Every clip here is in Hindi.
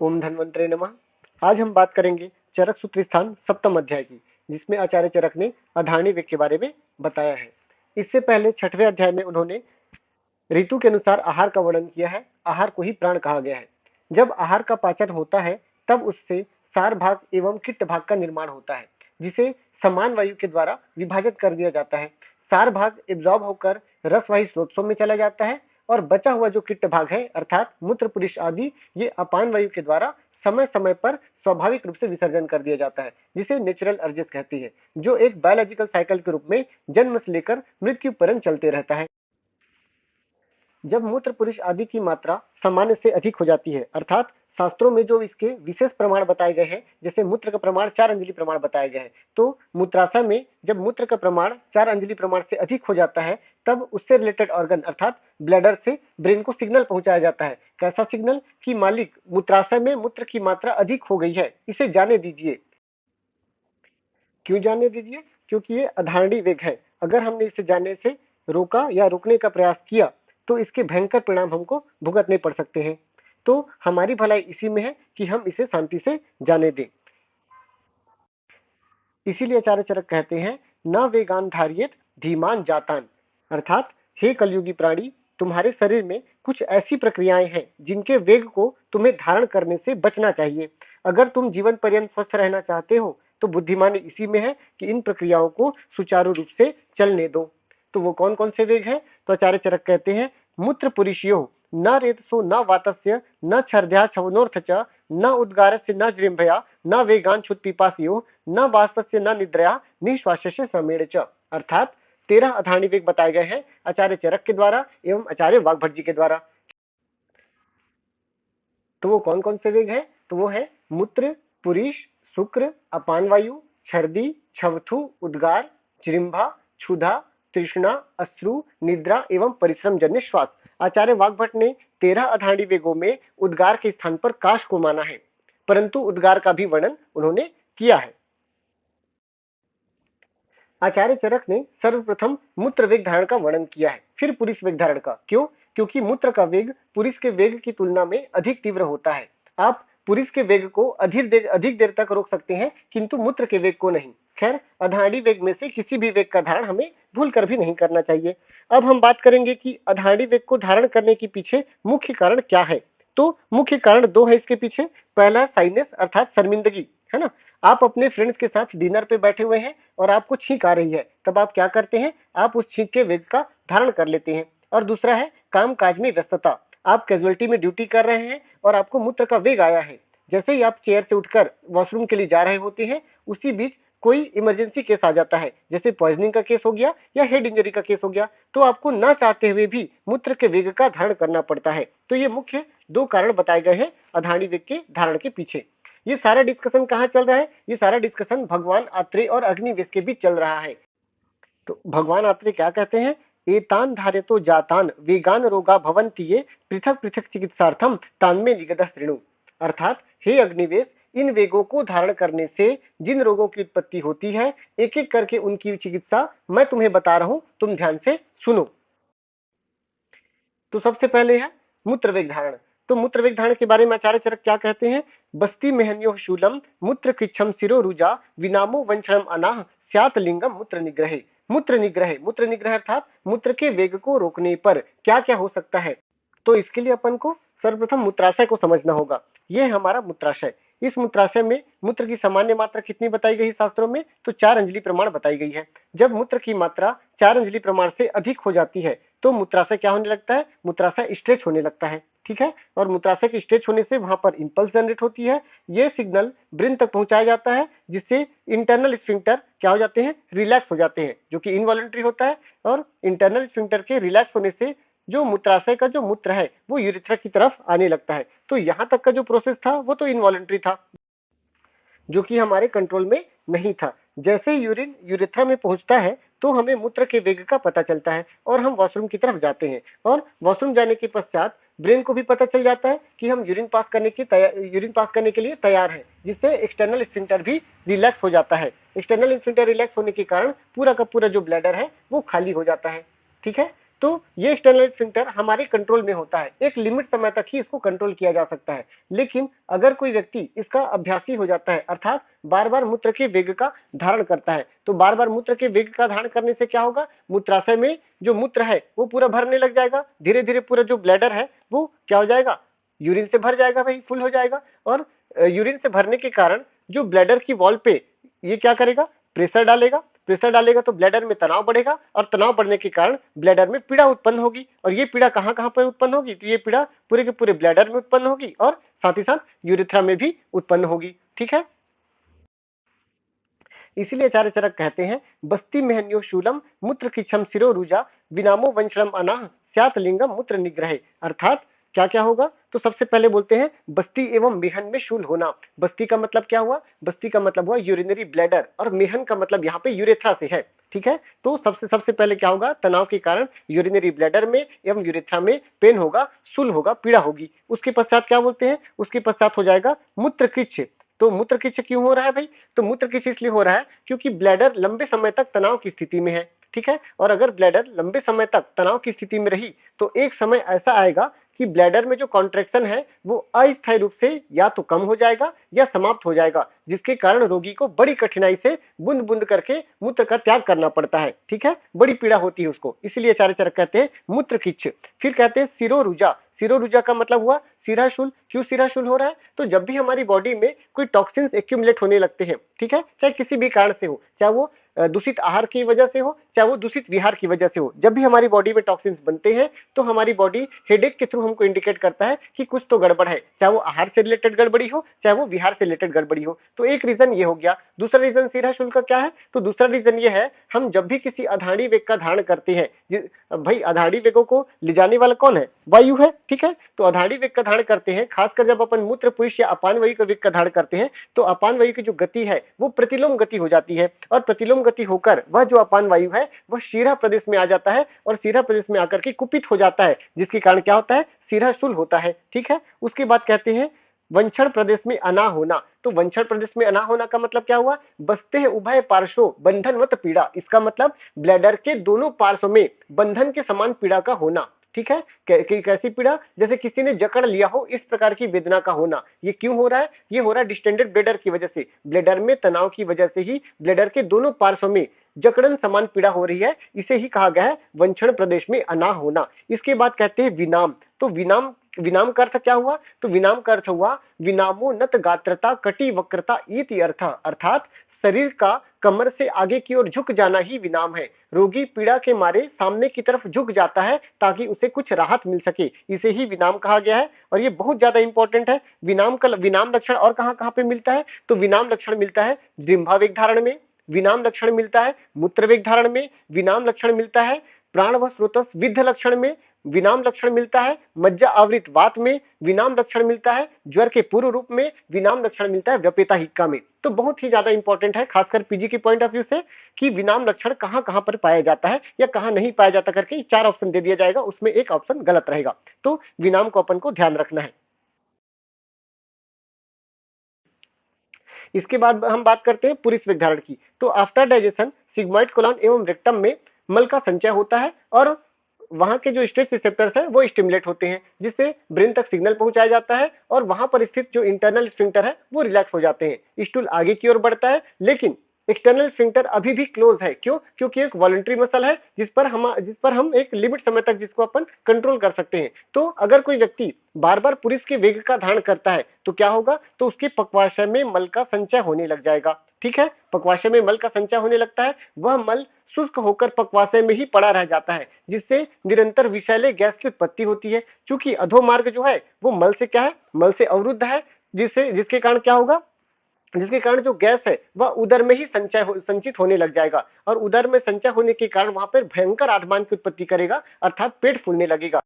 ओम धन्वंतरे नमः। आज हम बात करेंगे चरक सूत्र स्थान सप्तम अध्याय की, जिसमें आचार्य चरक ने अधारणी वेग के बारे में बताया है। इससे पहले छठवें अध्याय में उन्होंने ऋतु के अनुसार आहार का वर्णन किया है। आहार को ही प्राण कहा गया है। जब आहार का पाचन होता है तब उससे सार भाग एवं किट्ट भाग का निर्माण होता है, जिसे समान वायु के द्वारा विभाजित कर दिया जाता है। सार भाग एब्जॉर्ब होकर रसवाही स्रोतों में चला जाता है और बचा हुआ जो किट्ट भाग है अर्थात मूत्र पुरुष आदि, ये अपान वायु के द्वारा समय समय पर स्वाभाविक रूप से विसर्जन कर दिया जाता है, जिसे नेचुरल अर्जित कहती है, जो एक बायोलॉजिकल साइकिल के रूप में जन्म से लेकर मृत्यु पर्यंत चलते रहता है। जब मूत्र पुरुष आदि की मात्रा सामान्य से अधिक हो जाती है, अर्थात शास्त्रों में जो इसके विशेष प्रमाण बताए गए हैं, जैसे मूत्र का प्रमाण 4 अंजलि प्रमाण बताया गया है, तो मूत्राशय में जब मूत्र का प्रमाण 4 अंजलि प्रमाण से अधिक हो जाता है तब उससे रिलेटेड ऑर्गन अर्थात ब्लैडर से ब्रेन को सिग्नल पहुंचाया जाता है। कैसा सिग्नल? कि मालिक, मूत्राशय में मूत्र की मात्रा अधिक हो गई है, इसे जाने दीजिए। क्यों जाने दीजिए? क्योंकि ये अधारणी वेग है। अगर हमने इसे जाने से रोका या रोकने का प्रयास किया तो इसके भयंकर परिणाम हमको भुगतने पड़ सकते हैं। तो हमारी भलाई इसी में है कि हम इसे शांति से जाने दें। इसीलिए आचार्य चरक कहते हैं, न वेगान धारियेत धीमान जातान, अर्थात हे कलयुगी प्राणी, तुम्हारे शरीर में कुछ ऐसी प्रक्रियाएं हैं जिनके वेग को तुम्हें धारण करने से बचना चाहिए। अगर तुम जीवन पर्यंत स्वस्थ रहना चाहते हो तो बुद्धिमानी इसी में है कि इन प्रक्रियाओं को सुचारू रूप से चलने दो। तो वो कौन कौन से वेग है? तो आचार्य चरक कहते हैं, मूत्र पुरुषयो न रेतसो न वातस्य न छर्द्या छवनोर्थ च न उद्गारस्य न जृंभया न वेगान छुत पिपासियो न वास्तस्य न निद्रया निश्वासस्य समेण च, अर्थात 13 अधारणी वेग बताए गए हैं आचार्य चरक के द्वारा एवं आचार्य वाग्भट जी के द्वारा। तो वो कौन कौन से वेग है? तो वो है मूत्र, पुरीश, शुक्र, अपान वायु, छर्दी, छवथु, उद्गार, जृंभा, क्षुधा, तृष्णा, अश्रु, निद्रा एवं परिश्रम जन्य श्वास। आचार्य वाग्भट ने 13 अधारणी वेगों में उद्गार के स्थान पर काश को माना है, परंतु उद्गार का भी वर्णन उन्होंने किया है। आचार्य चरक ने सर्वप्रथम मूत्र वेग धारण का वर्णन किया है, फिर पुरुष वेग धारण का। क्यों? क्योंकि मूत्र का वेग पुरुष के वेग की तुलना में अधिक तीव्र होता है। आप पुरुष के वेग को अधिक देर तक रोक सकते हैं, किंतु मूत्र के वेग को नहीं। खैर, अधारणी वेग में से किसी भी वेग का धारण हमें भूल कर भी नहीं करना चाहिए। अब हम बात करेंगे कि अधारणी वेग को धारण करने के पीछे मुख्य कारण क्या है। तो मुख्य कारण 2 है इसके पीछे। पहला साइनस अर्थात शर्मिंदगी, है ना। आप अपने फ्रेंड्स के साथ डिनर पे बैठे हुए हैं और आपको छींक आ रही है, तब आप क्या करते हैं? आप उस छींक के वेग का धारण कर लेते हैं। और दूसरा है काम काज में व्यस्तता। आप कैजुअलिटी में ड्यूटी कर रहे हैं और आपको मूत्र का वेग आया है। जैसे ही आप चेयर से उठकर वॉशरूम के लिए जा रहे होते हैं, उसी बीच कोई इमरजेंसी केस आ जाता है, जैसे पॉइजनिंग का केस हो गया या हेड इंजरी का केस हो गया, तो आपको ना चाहते हुए भी मूत्र के वेग का धारण करना पड़ता है। तो ये मुख्य 2 कारण बताए गए हैं अधारणी वेग के धारण के पीछे। ये सारा डिस्कशन कहाँ चल रहा है? ये सारा डिस्कशन भगवान आत्रेय और अग्निवेश के बीच चल रहा है। तो भगवान आत्रेय क्या कहते हैं? एतान धार्यतो जातान वेगान रोगा भवन्ति ये पृथक पृथक चिकित्सार्थम तान में निगदः शृणु, अर्थात हे अग्निवेश, इन वेगों को धारण करने से जिन रोगों की उत्पत्ति होती है, एक एक करके उनकी चिकित्सा मैं तुम्हें बता रहा हूं, तुम ध्यान से सुनो। तो सबसे पहले है मूत्र वेग धारण। तो मूत्र वेग धारण के बारे में आचार्य चरक क्या कहते हैं? बस्ती मेहन्यो शूलम मूत्र किच्छम सिरो रुजा विनामो वंशनम अनाह स्यात लिंगम मूत्र निग्रहे। मूत्र निग्रह अर्थात मूत्र के वेग को रोकने पर क्या क्या हो सकता है। तो इसके लिए अपन को सर्वप्रथम मूत्राशय को समझना होगा। यह है हमारा मूत्राशय। इस मूत्राशय में मूत्र की सामान्य मात्रा कितनी बताई गई शास्त्रों में? तो 4 अंजलि प्रमाण बताई गई है। जब मूत्र की मात्रा 4 अंजलि प्रमाण से अधिक हो जाती है तो मूत्राशय क्या होने लगता है? मूत्राशय स्ट्रेच होने लगता है, ठीक है। और मूत्राशय के स्ट्रेच होने से वहां पर इंपल्स जनरेट होती है। ये सिग्नल ब्रेन तक पहुंचाया जाता है, जिससे इंटरनल स्फिंक्टर क्या हो जाते हैं? रिलैक्स हो जाते हैं, जो कि इनवॉलंटरी होता है। और इंटरनल स्फिंक्टर के रिलैक्स होने से जो मूत्राशय का जो मूत्र है वो यूरेथ्रा की तरफ आने लगता है। तो यहाँ तक का जो प्रोसेस था वो तो इनवॉलंटरी था, जो कि हमारे कंट्रोल में नहीं था। जैसे यूरिन यूरेथ्रा में पहुंचता है तो हमें मूत्र के वेग का पता चलता है और हम वॉशरूम की तरफ जाते हैं। और वॉशरूम जाने के पश्चात ब्रेन को भी पता चल जाता है कि हम यूरिन पास करने के लिए तैयार हैं, जिससे एक्सटर्नल स्फिंक्टर भी रिलैक्स हो जाता है। एक्सटर्नल स्फिंक्टर रिलैक्स होने के कारण पूरा का पूरा जो ब्लैडर है वो खाली हो जाता है, ठीक है। तो ये एक्सटर्नल स्फिंक्टर हमारे कंट्रोल में होता है, एक लिमिट समय तक ही इसको कंट्रोल किया जा सकता है। लेकिन अगर कोई व्यक्ति इसका अभ्यासी हो जाता है, अर्थात बार बार मूत्र के वेग का धारण करता है, तो बार बार मूत्र के वेग का धारण करने से क्या होगा, मूत्राशय में जो मूत्र है वो पूरा भरने लग जाएगा, धीरे धीरे पूरा जो ब्लैडर है वो क्या हो जाएगा, यूरिन से भर जाएगा भाई, फुल हो जाएगा। और यूरिन से भरने के कारण जो ब्लैडर की वॉल पे ये क्या करेगा, प्रेशर डालेगा, प्रेशर डालेगा तो ब्लैडर में तनाव बढ़ेगा, और तनाव बढ़ने के कारण ब्लैडर में पीड़ा उत्पन्न होगी। और ये पीड़ा कहां कहां पर उत्पन्न होगी, तो ये पीड़ा पूरे के पूरे ब्लैडर में उत्पन्न होगी और साथ ही साथ यूरेथ्रा में भी उत्पन्न होगी। ठीक है, इसीलिए आचार्य चरक कहते हैं, बस्ती मेहन्यो शूलम मूत्र किच्छम सिरो रुजा विनामो वंशरम अनाह स्यात लिंगम मूत्र निग्रहे। अर्थात क्या क्या होगा, तो सबसे पहले बोलते हैं बस्ती एवं मेहन में शूल होना। बस्ती का मतलब क्या हुआ, बस्ती का मतलब हुआ यूरिनरी ब्लैडर, और मेहन का मतलब यहाँ पे यूरेथ्रा से है। ठीक है, तो सबसे सबसे पहले क्या होगा, तनाव के कारण यूरिनरी ब्लैडर में एवं यूरेथ्रा में पेन होगा, शूल होगा, पीड़ा होगी। उसके पश्चात क्या बोलते हैं, उसके पश्चात हो जाएगा मूत्र किच्छ। तो मूत्र किच्छ क्यों हो रहा है भाई, तो मूत्र किच्छ इसलिए हो रहा है क्योंकि ब्लैडर लंबे समय तक तनाव की स्थिति में है। ठीक है, और अगर ब्लैडर लंबे समय तक तनाव की स्थिति में रही तो एक समय ऐसा आएगा कि ब्लैडर में जो कॉन्ट्रैक्शन है वो अस्थायी रूप से या तो कम हो जाएगा या समाप्त हो जाएगा, जिसके कारण रोगी को बड़ी कठिनाई से बूंद बूंद करके मूत्र का त्याग करना पड़ता है। ठीक है, बड़ी पीड़ा होती है उसको, इसलिए आचार्य चरक कहते हैं मूत्र किच्छ। फिर कहते हैं सिरोरुजा। सिरोरुजा का मतलब हुआ सिराशूल। क्यों सिराशूल हो रहा है, तो जब भी हमारी बॉडी में कोई टॉक्सिन्स एक्यूमुलेट होने लगते हैं, ठीक है, चाहे किसी भी कारण से हो, चाहे वो दूषित आहार की वजह से हो, चाहे वो दूषित विहार की वजह से हो, जब भी हमारी बॉडी में टॉक्सिन्स बनते हैं तो हमारी बॉडी हेडेक के थ्रू हमको इंडिकेट करता है कि कुछ तो गड़बड़ है, चाहे वो आहार से रिलेटेड गड़बड़ी हो, चाहे वो विहार से रिलेटेड गड़बड़ी हो। तो एक रीजन ये हो गया। दूसरा रीजन सिराशूल का क्या है, तो दूसरा रीजन ये है, हम जब भी किसी अधाड़ी वेग का धारण करते हैं, भाई अधाड़ी वेगों को ले जाने वाला कौन है, वायु है। ठीक है, तो अधाड़ी वेग का धारण करते हैं, खासकर जब अपन मूत्र पुरुष या अपान वायु का वेग का धारण करते हैं तो अपान वायु की जो गति है वो प्रतिलोम गति हो जाती है, और प्रतिलोम गति होकर वह जो अपान वायु है वह शीरा प्रदेश में आ जाता है, और शीरा प्रदेश में आकर के कुपित हो जाता है, जिसके कारण क्या होता है, शीराशूल होता है। ठीक है, उसके बाद कहते हैं वंशण प्रदेश में अना होना। तो वंशण प्रदेश में अना होना का मतलब क्या हुआ, बसते हैं उभय पार्श्व बंधनवत पीड़ा। इसका मतलब ब्लैडर के दोनों पार्श्व में बंधन के समान पीड़ा का होना। ठीक है, कैसी पीड़ा, जैसे किसी ने जकड़ लिया हो, इस प्रकार की वेदना का होना। ये क्यों हो रहा है, ये हो रहा है डिस्टेंडेड ब्लैडर की वजह से, ब्लैडर में तनाव की वजह से ही ब्लैडर के दोनों पार्श्व में जकड़न समान पीड़ा हो रही है। इसे ही कहा गया है वंशण प्रदेश में अना होना। इसके बाद कहते हैं विनाम। तो विनाम, विनाम का अर्थ क्या हुआ, तो विनाम का अर्थ हुआ विनामो नत गात्रता कटी वक्रता इति अर्थ। अर्थात शरीर का कमर से आगे की ओर झुक जाना ही विनाम है। रोगी पीड़ा के मारे सामने की तरफ झुक जाता है ताकि उसे कुछ राहत मिल सके, इसे ही विनाम कहा गया है। और ये बहुत ज्यादा इंपॉर्टेंट है। विनाम का विनाम लक्षण और कहां कहां पे मिलता है, तो विनाम लक्षण मिलता है जिह्वा वेग धारण में, विनाम लक्षण मिलता है मूत्र वेग धारण में, विनाम लक्षण मिलता है प्राण व स्रोतस विद्ध लक्षण में, विनाम लक्षण मिलता है मज्जा आवृत वात में, विनाम लक्षण मिलता है ज्वर के पूर्व रूप में, विनाम लक्षण मिलता है व्यपेता हिक्का में। तो बहुत ही ज्यादा इंपॉर्टेंट है, खासकर पीजी के पॉइंट ऑफ व्यू से, कि विनाम लक्षण कहां कहां पर पाया जाता है या कहां नहीं पाया जाता करके 4 ऑप्शन दे दिया जाएगा, उसमें एक ऑप्शन गलत रहेगा। तो विनाम को अपन को ध्यान रखना है। इसके बाद हम बात करते हैं पुरुष वेग धारण की। तो आफ्टर डाइजेशन सिग्मोइड कोलन एवं रेक्टम में मल का संचय होता है, और वहां के जो स्ट्रेस रिसेप्टर्स हैं वो स्टिमुलेट होते हैं, जिससे ब्रेन तक सिग्नल पहुंचाया जाता है, और वहां पर स्थित जो इंटरनल स्फिंक्टर है वो रिलैक्स हो जाते हैं। स्टूल आगे की ओर बढ़ता है, लेकिन एक्सटर्नल स्फिंक्टर अभी भी क्लोज है। क्यों, क्योंकि एक वॉलंटरी मसल है जिस पर हम एक लिमिट समय तक जिसको अपन कंट्रोल कर सकते हैं। तो अगर कोई व्यक्ति बार बार पुरुष के वेग का धारण करता है तो क्या होगा, तो उसके पक्वाशय में मल का संचय होने लग जाएगा। ठीक है, पक्वाशय में मल का संचय होने लगता है, वह मल शुष्क होकर पक्वाशय में ही पड़ा रह जाता है, जिससे निरंतर विषैले गैस की उत्पत्ति होती है। क्योंकि अधोमार्ग जो है वो मल से क्या है, मल से अवरुद्ध है, जिसके कारण क्या होगा, जिसके कारण जो गैस है वह उदर में ही संचित होने लग जाएगा, और उदर में संचय होने के कारण वहां पर भयंकर आधमान की उत्पत्ति करेगा, अर्थात पेट फूलने लगेगा।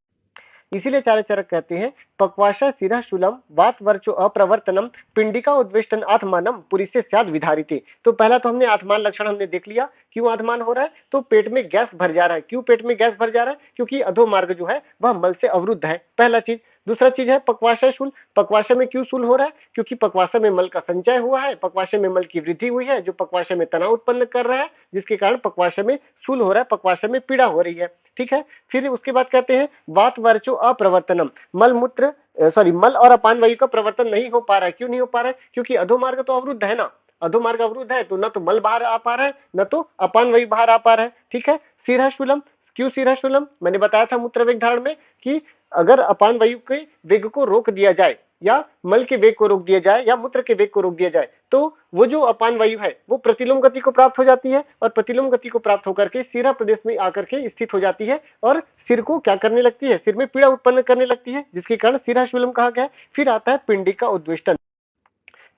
इसीलिए आचार्य चरक कहते हैं पक्वाशय शिरः शूलम वात वर्चो अप्रवर्तनम पिंडिका उद्वेष्टन आत्मानम पुरिसे स्याद विधारिते। तो पहला तो हमने आत्मान लक्षण हमने देख लिया, क्यों आत्मान हो रहा है, तो पेट में गैस भर जा रहा है। क्यों पेट में गैस भर जा रहा है, क्योंकि अधोमार्ग जो है वह मल से अवरुद्ध है, पहला चीज। दूसरा चीज है पक्वाशय शूल। पक्वाशय में क्यों शूल हो रहा है? क्योंकि पक्वाशय में मल का संचय हुआ है, पक्वाशय में मल की वृद्धि हुई है जो पक्वाशय में तनाव उत्पन्न कर रहा है, जिसके कारण पक्वाशय में शूल हो रहा है, पक्वाशय में पीड़ा हो रही है। ठीक है, फिर उसके बाद कहते हैं वात वर्चो अप्रवर्तनम। मल मूत्र मल और अपान वायु का प्रवर्तन नहीं हो पा रहा है। क्यों नहीं हो पा रहा है? क्योंकि अधोमार्ग तो अवरुद्ध है ना, अधोमार्ग अवरुद्ध है तो न तो मल बाहर आ पा रहा है न तो अपान वायु बाहर आ पा रहा है। ठीक है, शिरःशूलम। क्यों शिरःशूलम? मैंने बताया था मूत्र वेग धारण में कि अगर अपान वायु के वेग को रोक दिया जाए या मल के वेग को रोक दिया जाए या मूत्र के वेग को रोक दिया जाए तो वो जो अपान वायु है वो प्रतिलोम गति को प्राप्त हो जाती है और प्रतिलोम गति को प्राप्त होकर के शिरा प्रदेश में आकर के स्थित हो जाती है और सिर को क्या करने लगती है? सिर में पीड़ा उत्पन्न करने लगती है, जिसके कारण शिरःशूलम कहा गया है। फिर आता है पिंडिका उद्वेष्टन।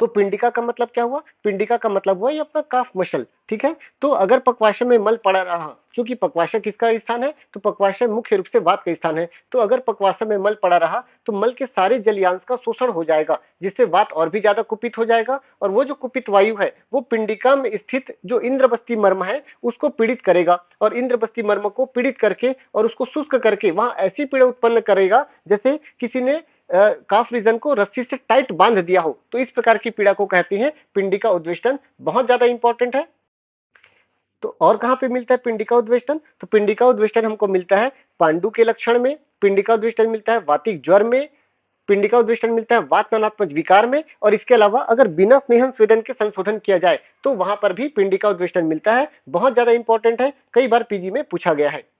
तो पिंडिका का मतलब क्या हुआ? पिंडिका का मतलब हुआ ये अपना काफ मसल। ठीक है, तो अगर पक्वाशय में मल पड़ा रहा, क्योंकि पक्वाशय किसका स्थान है? तो पक्वाशय मुख्य रूप से वात का स्थान है। तो अगर पक्वाशय में मल पड़ा रहा तो मल के सारे जलीयांश का शोषण हो जाएगा, जिससे वात और भी ज्यादा कुपित हो जाएगा और वो जो कुपित वायु है वो पिंडिका में स्थित जो इंद्रबस्ती मर्म है उसको पीड़ित करेगा और इंद्रबस्ती मर्म को पीड़ित करके और उसको शुष्क करके वहां ऐसी पीड़ा उत्पन्न करेगा जैसे किसी ने काफ रीजन को रस्सी से टाइट बांध दिया हो। तो इस प्रकार की पीड़ा को कहते हैं पिंडिका उद्वेष्टन। बहुत ज्यादा इंपॉर्टेंट है। तो और कहां पे मिलता है पिंडिका उद्वेष्टन? तो पिंडिका उद्वेष्टन हमको मिलता है पांडु के लक्षण में, पिंडिका उद्वेष्टन मिलता है वातिक ज्वर में, पिंडिका उद्वेष्टन मिलता है वात नलात्मक विकार में, और इसके अलावा अगर बिना स्नेहन स्वेदन के संशोधन किया जाए तो वहां पर भी पिंडिका उद्वेष्टन मिलता है। बहुत ज्यादा इंपॉर्टेंट है, कई बार पीजी में पूछा गया है।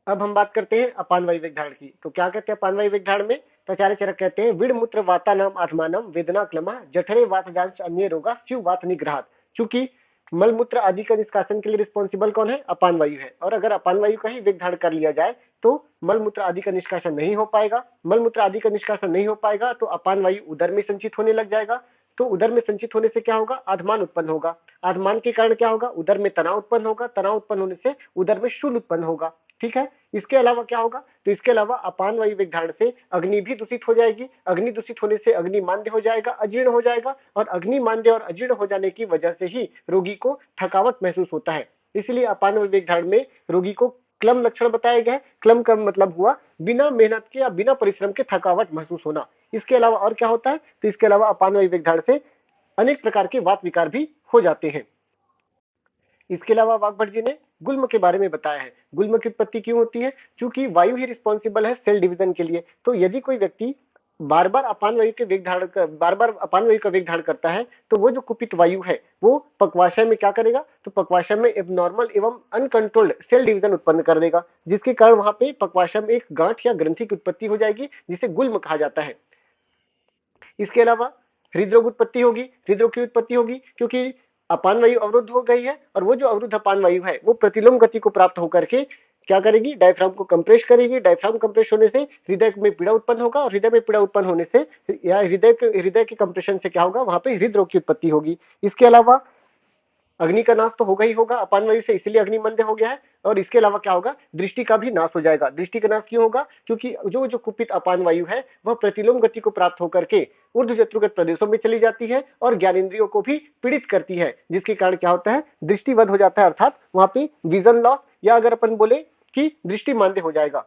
अब हम बात करते हैं अपान वायु वेग धारण की। तो क्या कहते हैं अपान वायु वेग धारण में? तो आचार्य चरक कहते हैं विड़ मूत्र वाता नाम आत्मानम वेदना क्लमा जठरे वात जांच अन्य रोगा स्यु वात निग्रहात। चूंकि मल मूत्र आदि का निष्कासन के लिए रिस्पॉन्सिबल कौन है? अपान वायु है। और अगर अपान वायु का ही वेग धारण कर लिया जाए तो मल मूत्र आदि का निष्कासन नहीं हो पाएगा। मल मूत्र आदि का निष्कासन नहीं हो पाएगा तो अपान वायु उदर में संचित होने लग जाएगा। तो उदर में संचित होने से क्या होगा? आधमान उत्पन्न होगा। आधमान के कारण क्या होगा? उदर में तनाव उत्पन्न होगा। तनाव उत्पन्न होने से उदर में शूल उत्पन्न होगा। ठीक है, इसके अलावा क्या होगा? तो इसके अलावा अपान वायु वेग धारण से अग्नि भी दूषित हो जाएगी। अग्नि दूषित होने से अग्नि मांद्य हो जाएगा, अजीर्ण हो जाएगा, और अग्नि मांद्य और अजीर्ण हो जाने की वजह से ही रोगी को थकावट महसूस होता है। इसलिए अपान वायु वेग धारण में रोगी को क्लम लक्षण बताया गया है। क्लम का मतलब हुआ बिना मेहनत के या बिना परिश्रम के थकावट महसूस होना। इसके अलावा और क्या होता है? तो इसके अलावा अपान वायु वेग धारण से अनेक प्रकार के वात विकार भी हो जाते हैं। इसके अलावा वाग्भट जी ने गुल्म के बारे में बताया है। गुल्म की उत्पत्ति क्यों होती है? क्योंकि वायु ही रिस्पॉन्सिबल है सेल डिवीजन के लिए। तो यदि कोई व्यक्ति बार बार अपान वायु के वेग धारण कर बार बार अपान वायु का वेग धारण करता है तो वो जो कुपित वायु है वो पक्वाशय में क्या करेगा? तो पक्वाशय में एबनॉर्मल एवं अनकंट्रोल्ड सेल डिवीजन उत्पन्न कर देगा, जिसके कारण वहां पे पक्वाशय में एक गांठ या ग्रंथि की उत्पत्ति हो जाएगी, जिसे गुल्म कहा जाता है। इसके अलावा हृदरोग उत्पत्ति होगी। हृदरोग की उत्पत्ति होगी क्योंकि अपान वायु अवरुद्ध हो गई है और वो जो अवरुद्ध अपान वायु है वो प्रतिलोम गति को प्राप्त होकर के क्या करेगी? डायफ्राम को कंप्रेस करेगी। डायफ्राम कंप्रेस होने से हृदय में पीड़ा उत्पन्न होगा और हृदय में पीड़ा उत्पन्न होने से या हृदय के कंप्रेशन से क्या होगा? वहां पे हृदरोग की उत्पत्ति होगी। इसके अलावा अग्नि का नाश तो होगा ही होगा अपान वायु से, इसलिए अग्नि मंद हो गया है। और इसके अलावा क्या होगा? दृष्टि का भी नाश हो जाएगा। दृष्टि का नाश क्यों होगा? क्योंकि जो कुपित अपान वायु है वह प्रतिलोम गति को प्राप्त होकर के ऊर्ध्व जत्रुगत प्रदेशों में चली जाती है और ज्ञानेंद्रियों को भी पीड़ित करती है, जिसके कारण क्या होता है? दृष्टिवध हो जाता है, अर्थात वहां पे विजन लॉस, या अगर अपन बोले कि दृष्टि मांद्य हो जाएगा।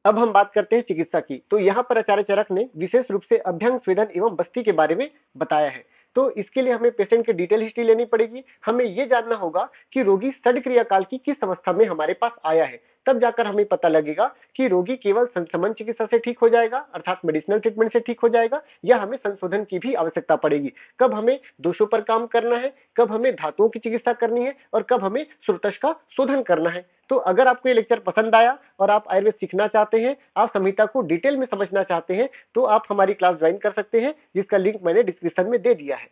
अब हम बात करते हैं चिकित्सा की। तो यहाँ पर आचार्य चरक ने विशेष रूप से अभ्यंग स्वेदन एवं बस्ती के बारे में बताया है। तो इसके लिए हमें पेशेंट की डिटेल हिस्ट्री लेनी पड़ेगी। हमें यह जानना होगा कि रोगी षड क्रिया काल की किस अवस्था में हमारे पास आया है, तब जाकर हमें पता लगेगा कि रोगी केवल संक्रमण चिकित्सा से ठीक हो जाएगा, अर्थात मेडिसिनल ट्रीटमेंट से ठीक हो जाएगा, या हमें संशोधन की भी आवश्यकता पड़ेगी। कब हमें दोषों पर काम करना है, कब हमें धातुओं की चिकित्सा करनी है, और कब हमें श्रुतश का शोधन करना है। तो अगर आपको ये लेक्चर पसंद आया और आप आयुर्वेद सीखना चाहते हैं, आप संहिता को डिटेल में समझना चाहते हैं, तो आप हमारी क्लास ज्वाइन कर सकते हैं, जिसका लिंक मैंने डिस्क्रिप्शन में दे दिया है।